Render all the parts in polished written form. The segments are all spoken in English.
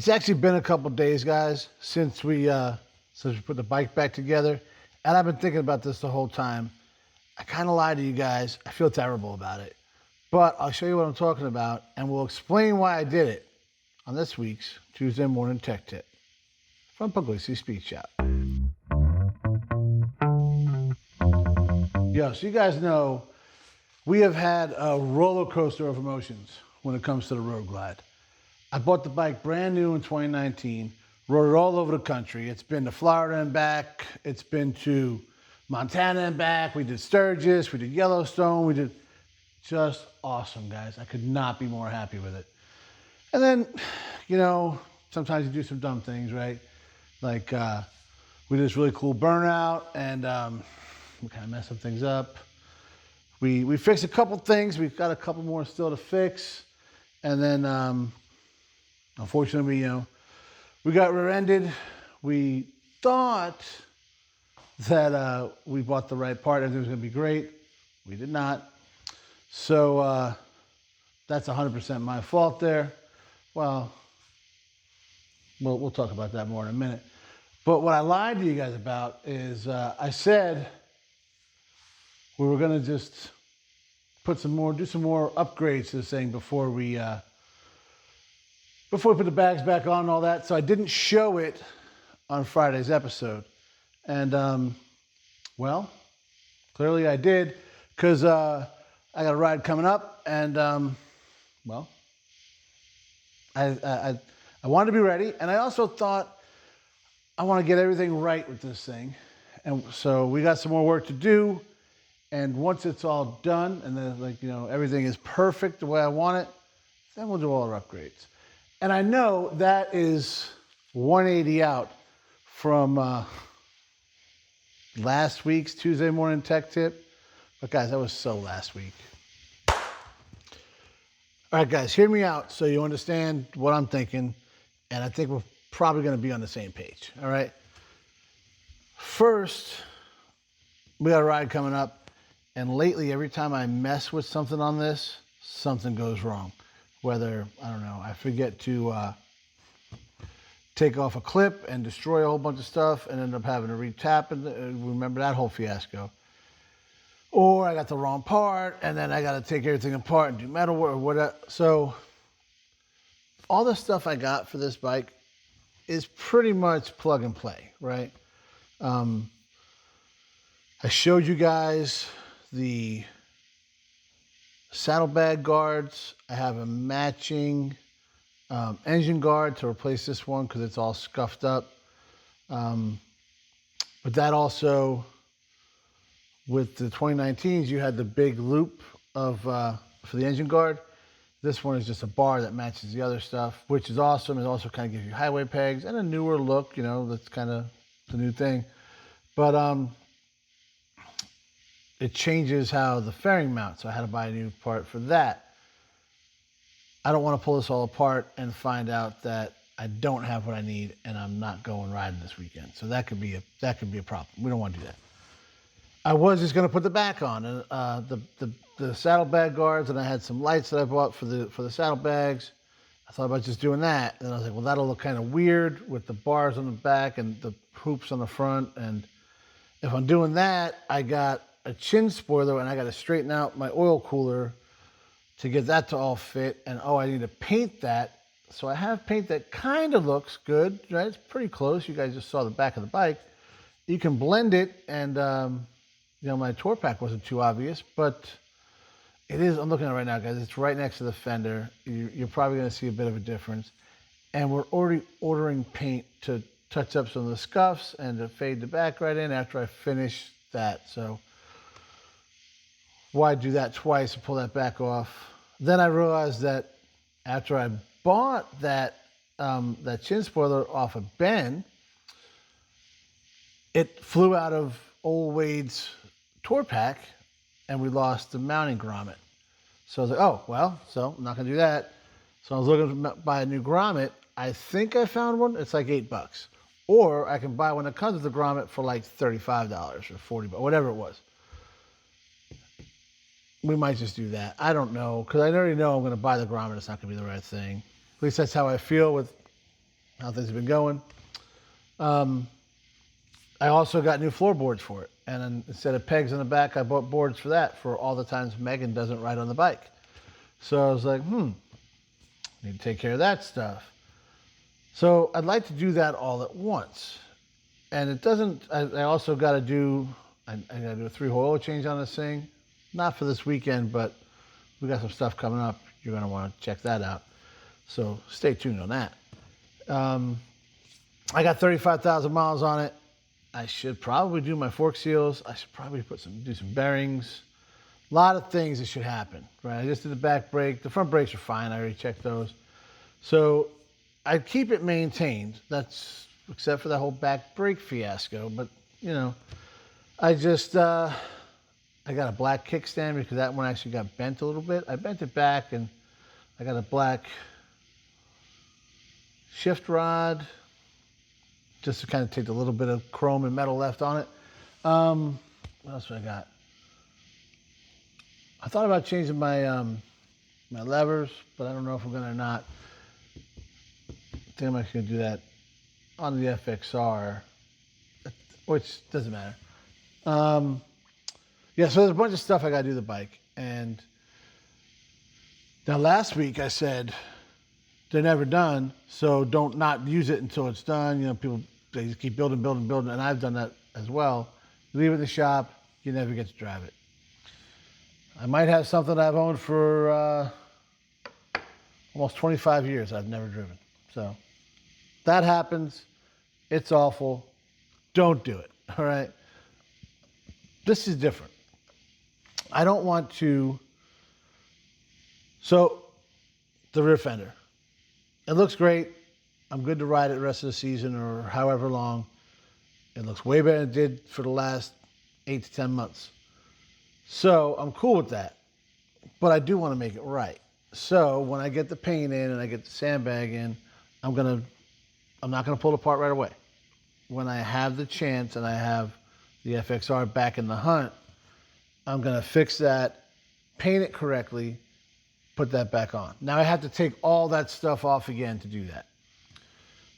It's actually been a couple days, guys, since we put the bike back together, and I've been thinking about this the whole time. I kind of lied to you guys. I feel terrible about it, but I'll show you what I'm talking about, and we'll explain why I did it on this week's Tuesday Morning Tech Tip from Pugliese Speed Shop. Yo, so you guys know we have had a roller coaster of emotions when it comes to the Road Glide. I bought the bike brand new in 2019, rode it all over the country. It's been to Florida and back. It's been to Montana and back. We did Sturgis, we did Yellowstone, we did just awesome, guys. I could not be more happy with it. And then, you know, sometimes you do some dumb things, right? Like we did this really cool burnout and we kind of messed some things up. We fixed a couple things. We've got a couple more still to fix. And then, unfortunately, we got rear-ended. We thought that we bought the right part. Everything was going to be great. We did not. So that's 100% my fault there. Well, we'll talk about that more in a minute. But what I lied to you guys about is I said we were going to just do some more upgrades to this thing before we put the bags back on and all that. So I didn't show it on Friday's episode. And, well, clearly I did because I got a ride coming up and, well, I wanted to be ready. And I also thought I want to get everything right with this thing. And so we got some more work to do. And once it's all done and then everything is perfect the way I want it, then we'll do all our upgrades. And I know that is 180 out from last week's Tuesday Morning Tech Tip. But guys, that was so last week. All right, guys, hear me out so you understand what I'm thinking. And I think we're probably going to be on the same page. All right. First, we got a ride coming up. And lately, every time I mess with something on this, something goes wrong. Whether, I don't know, I forget to take off a clip and destroy a whole bunch of stuff and end up having to re-tap it. Remember that whole fiasco. Or I got the wrong part and then I got to take everything apart and do metal work or whatever. So all the stuff I got for this bike is pretty much plug and play, right? I showed you guys the saddlebag guards. I have a matching engine guard to replace this one because it's all scuffed up. But that also, with the 2019s, you had the big loop of for the engine guard. This one is just a bar that matches the other stuff, which is awesome. It also kind of gives you highway pegs and a newer look, that's kind of the new thing. But it changes how the fairing mounts, so I had to buy a new part for that. I don't want to pull this all apart and find out that I don't have what I need and I'm not going riding this weekend. So that could be a problem. We don't want to do that. I was just going to put the back on and the saddlebag guards, and I had some lights that I bought for the saddlebags. I thought about just doing that, and I was like, well, that'll look kind of weird with the bars on the back and the hoops on the front. And if I'm doing that, I got a chin spoiler and I got to straighten out my oil cooler to get that to all fit. And I need to paint that. So I have paint that kind of looks good, right? It's pretty close. You guys just saw the back of the bike. You can blend it, and my tour pack wasn't too obvious, but it is. I'm looking at it right now, guys. It's right next to the fender. You're probably going to see a bit of a difference. And we're already ordering paint to touch up some of the scuffs and to fade the back right in after I finish that. So why do that twice and pull that back off? Then I realized that after I bought that chin spoiler off of Ben, it flew out of old Wade's tour pack and we lost the mounting grommet. So I was like, so I'm not going to do that. So I was looking to buy a new grommet. I think I found one. It's like $8. Or I can buy one that comes with the grommet for like $35 or $40, whatever it was. We might just do that. I don't know, because I already know I'm going to buy the grommet. It's not going to be the right thing. At least that's how I feel with how things have been going. I also got new floorboards for it. And then instead of pegs in the back, I bought boards for that for all the times Megan doesn't ride on the bike. So I was like, need to take care of that stuff. So I'd like to do that all at once. And it doesn't, I also got to do, I got to do a 3-hole oil change on this thing. Not for this weekend, but we got some stuff coming up. You're going to want to check that out. So stay tuned on that. I got 35,000 miles on it. I should probably do my fork seals. I should probably do some bearings. A lot of things that should happen, right? I just did the back brake. The front brakes are fine. I already checked those. So I'd keep it maintained. That's except for that whole back brake fiasco. But, you know, I just, I got a black kickstand because that one actually got bent a little bit. I bent it back and I got a black shift rod just to kind of take a little bit of chrome and metal left on it. What else do I got? I thought about changing my my levers, but I don't know if I'm gonna or not. I think I'm actually gonna do that on the FXR, which doesn't matter. Yeah, so there's a bunch of stuff I gotta do to the bike. And now last week I said they're never done, so don't not use it until it's done. You know, people, they just keep building, and I've done that as well. You leave it in the shop, you never get to drive it. I might have something I've owned for almost 25 years I've never driven. So that happens. It's awful. Don't do it, all right? This is different. I don't want to... So, the rear fender. It looks great. I'm good to ride it the rest of the season or however long. It looks way better than it did for the last 8 to 10 months. So I'm cool with that. But I do want to make it right. So when I get the paint in and I get the sandbag in, I'm not gonna pull it apart right away. When I have the chance and I have the FXR back in the hunt, I'm gonna fix that, paint it correctly, put that back on. Now I have to take all that stuff off again to do that.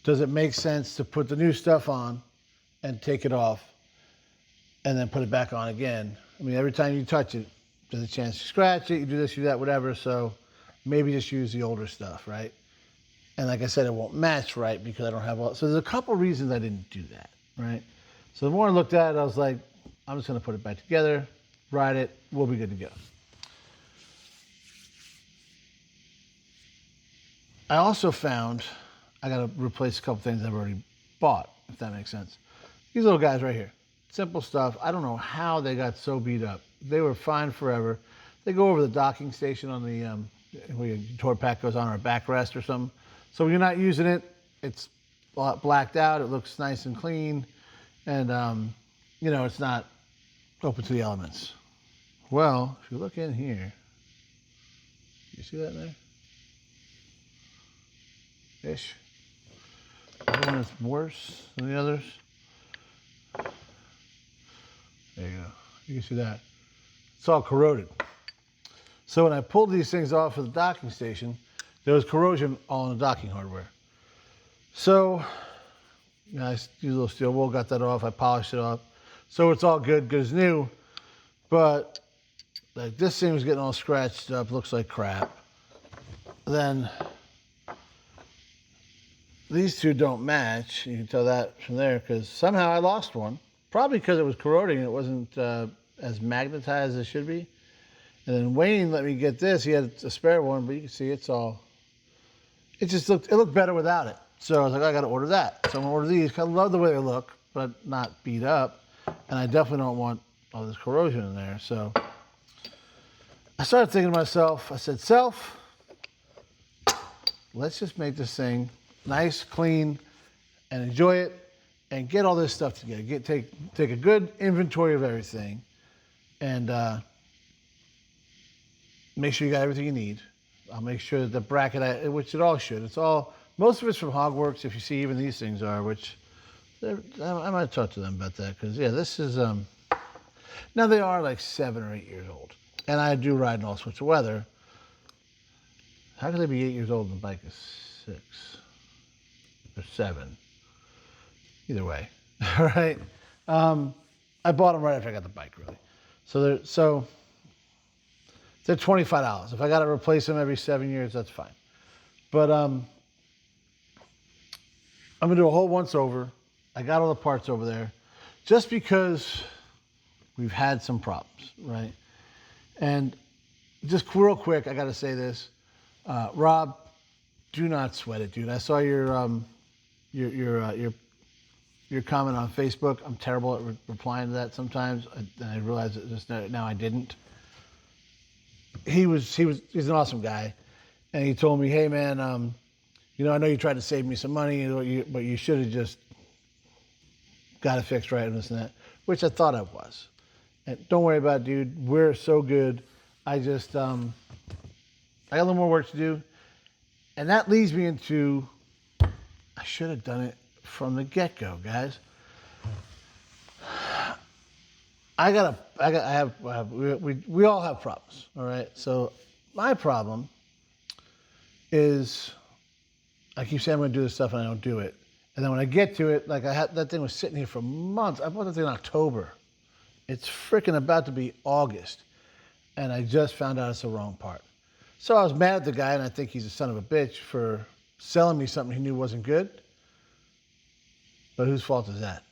Does it make sense to put the new stuff on and take it off and then put it back on again? I mean, every time you touch it, there's a chance to scratch it, you do this, you do that, whatever. So maybe just use the older stuff, right? And like I said, it won't match right because I don't have all, so there's a couple reasons I didn't do that, right? So the more I looked at it, I was like, I'm just gonna put it back together, ride it, we'll be good to go. I also found I got to replace a couple things I've already bought, if that makes sense. These little guys right here, simple stuff. I don't know how they got so beat up. They were fine forever. They go over the docking station on the where your torque pack goes on, or a backrest or something. So when you're not using it, it's blacked out. It looks nice and clean, and you know, it's not open to the elements. Well, if you look in here, you see that there? Ish. The one is worse than the others. There you go. You can see that. It's all corroded. So when I pulled these things off of the docking station, there was corrosion all in the docking hardware. So, you know, I used a little steel wool, got that off, I polished it off. So it's all good as new. But like this thing was getting all scratched up, looks like crap. Then these two don't match. You can tell that from there because somehow I lost one. Probably because it was corroding and it wasn't as magnetized as it should be. And then Wayne let me get this. He had a spare one, but you can see it's all, it looked better without it. So I was like, I got to order that. So I'm going to order these. I love the way they look, but not beat up. And I definitely don't want all this corrosion in there. So I started thinking to myself, I said, self, let's just make this thing nice, clean, and enjoy it, and get all this stuff together. Take a good inventory of everything, and make sure you got everything you need. I'll make sure that the bracket, which it all should. It's all, most of it's from Hogworks. If you see, even these things are, which I might talk to them about that because yeah, this is now they are like 7 or 8 years old, and I do ride in all sorts of weather. How could they be 8 years old and the bike is 6? They're 7. Either way, all right. I bought them right after I got the bike, really. So they're $25. If I got to replace them every 7 years, that's fine. But I'm gonna do a whole once over. I got all the parts over there, just because we've had some problems, right? And just real quick, I got to say this, Rob, do not sweat it, dude. I saw your comment on Facebook. I'm terrible at replying to that sometimes, and I realize it just now I didn't. He's an awesome guy, and he told me, hey man, I know you tried to save me some money, but you should have just got it fixed right and this and that, which I thought I was. And don't worry about it, dude. We're so good. I just I got a little more work to do, and that leads me into I should have done it from the get-go, guys. We all have problems, all right? So my problem is I keep saying I'm going to do this stuff and I don't do it. And then when I get to it, that thing was sitting here for months. I bought that thing in October. It's freaking about to be August. And I just found out it's the wrong part. So I was mad at the guy, and I think he's a son of a bitch for selling me something he knew wasn't good. But whose fault is that?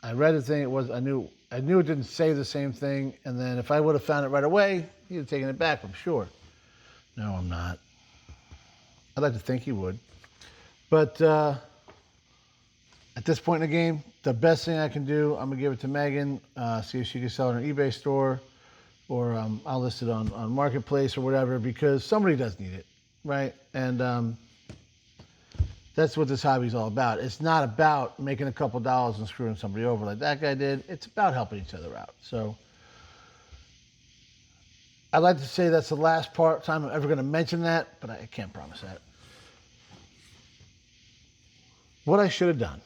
I read the thing, I knew it didn't say the same thing, and then if I would have found it right away, he'd have taken it back, I'm sure. No, I'm not. I'd like to think he would. But at this point in the game, the best thing I can do, I'm going to give it to Megan, see if she can sell it on her eBay store, or I'll list it on Marketplace or whatever, because somebody does need it, right? And that's what this hobby is all about. It's not about making a couple dollars and screwing somebody over like that guy did. It's about helping each other out. So I'd like to say that's the last time I'm ever going to mention that, but I can't promise that. What I should have done,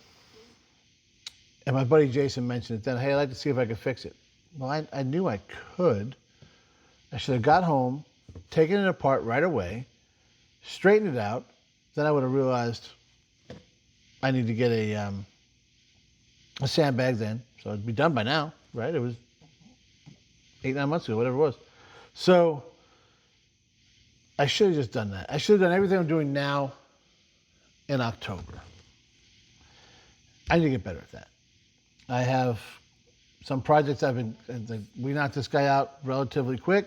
and my buddy Jason mentioned it then, hey, I'd like to see if I could fix it. Well, I knew I could. I should have got home, taken it apart right away, straightened it out. Then I would have realized I need to get a sandbag then. So it'd be done by now, right? It was 8-9 months ago, whatever it was. So I should have just done that. I should have done everything I'm doing now in October. I need to get better at that. I have some projects we knocked this guy out relatively quick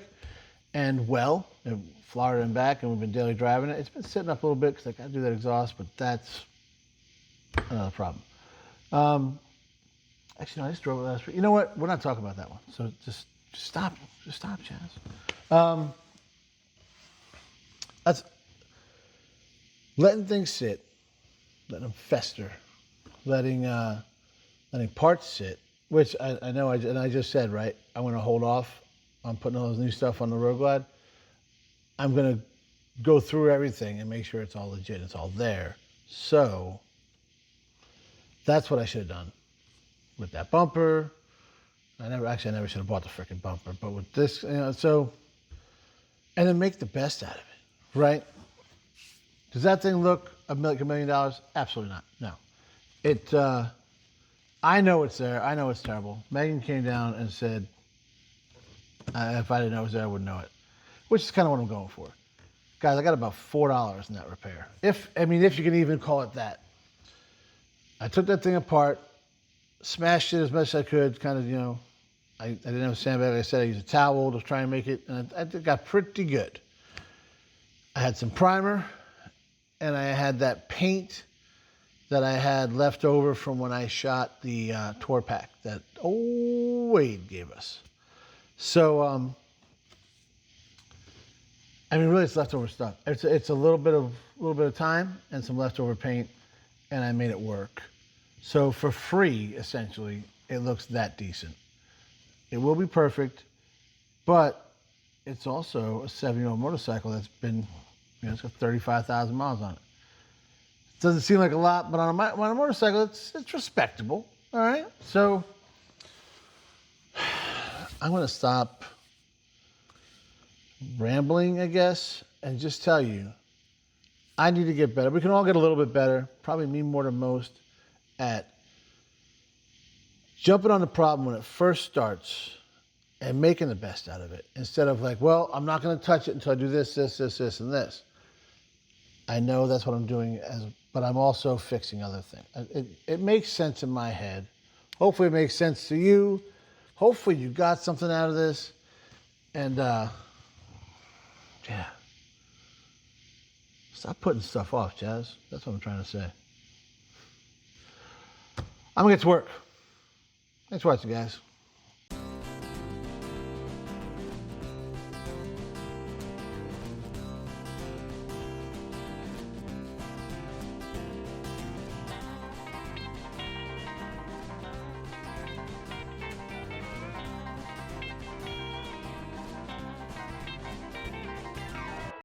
and well, in Florida and back, and we've been daily driving it. It's been sitting up a little bit because I got to do that exhaust, but that's another problem. Actually, no, I just drove it last week. You know what? We're not talking about that one. So just stop. Just stop, Chaz. That's letting things sit, letting them fester, letting parts sit, which I know, and I just said, right, I'm going to hold off on putting all this new stuff on the Road Glide. I'm going to go through everything and make sure it's all legit, it's all there. So that's what I should have done with that bumper. I never should have bought the freaking bumper, but with this, so, and then make the best out of it, right? Does that thing look like $1 million? Absolutely not. No. I know it's there. I know it's terrible. Megan came down and said, if I didn't know it was there, I wouldn't know it. Which is kind of what I'm going for. Guys, I got about $4 in that repair. If you can even call it that. I took that thing apart, smashed it as much as I could, kind of, I didn't have a sandbag. Like I said, I used a towel to try and make it, and I got pretty good. I had some primer, and I had that paint that I had left over from when I shot the tour pack that Wade gave us. So, really, it's leftover stuff. It's a little bit of time and some leftover paint, and I made it work. So for free, essentially, it looks that decent. It will be perfect, but it's also a 7-year-old motorcycle that's been, it's got 35,000 miles on it. It doesn't seem like a lot, but on a motorcycle, it's respectable. All right, so I'm going to stop rambling, I guess, and just tell you I need to get better. We can all get a little bit better, probably me more than most, at jumping on the problem when it first starts and making the best out of it. Instead of like, well, I'm not going to touch it until I do this, this, this, this, and this. I know that's what I'm doing, but I'm also fixing other things. It makes sense in my head. Hopefully it makes sense to you. Hopefully you got something out of this. And, yeah. Stop putting stuff off, Chaz. That's what I'm trying to say. I'm going to get to work. Thanks for watching, guys.